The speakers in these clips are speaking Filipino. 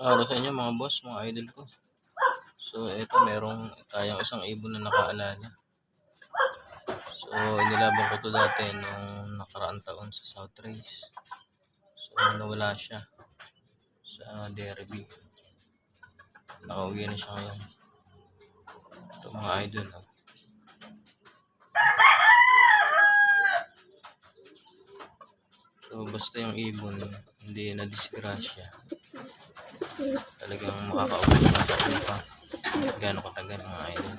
Araw sa inyo mga boss, mga idol ko. So ito merong tayong isang ibon na nakaalala. So inilaban ko to dati nung nakaraang taon sa South Race. So nawala siya sa derby. Nakauwi na siya ngayon. Ito mga idol. So basta yung ibon hindi na disgrasya, talagang makakauwi pa gano'ng katagal mga idol.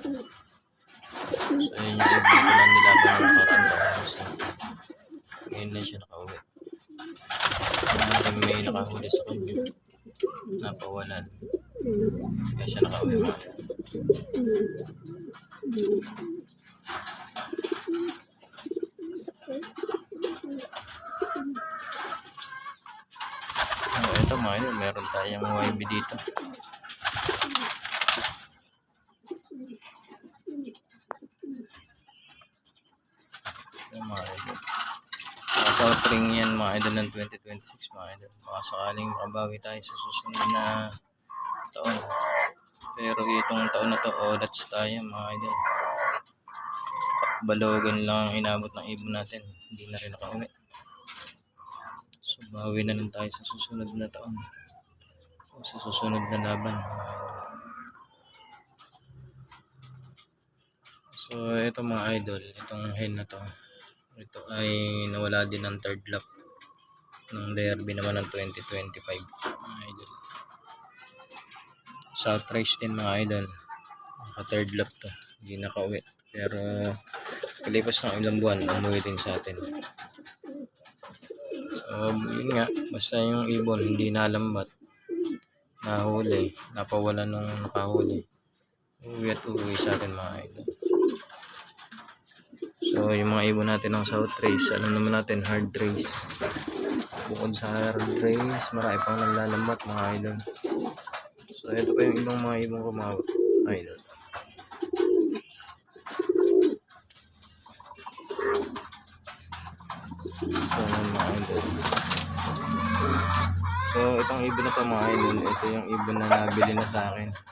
So yun yung ibon ko lang nilaban ng nakaraan taon kasi ngayon lang siya nakauwi. May nakahuli sa kanya, napawalan, kaya siya nakauwi mga idol. Ito mga idol, meron tayong YB dito. Mga idol, South Ring yan mga idol ng 2026 mga idol. Baka sakaling makabawi tayo sa susunod na taon, pero itong taon na to odats tayo mga idol. Balogan lang ang inabot ng ibon natin, hindi na rin nakauwi. So bawi na lang tayo sa susunod na taon o sa susunod na laban. So ito mga idol, itong hen na to, ito ay nawala din ng third lap ng derby naman ng 2025 mga idol. South Race din mga idol, naka third lap to, hindi nakauwi, pero kalipas ng ilang buwan umuwi din sa atin. So yun nga, basta yung ibon hindi nalambat, nahuli, napawalan nung nakahuli, uwi at uwi sa atin mga idol. So yung mga ibon natin ng South Race, alam naman natin hard race. Bukod sa hard race, marami pang nalalambat mga idol. So ito pa yung ibang mga ibon ko mga idol. So itong ibon na to mga idol, ito yung ibon na nabili na sa akin.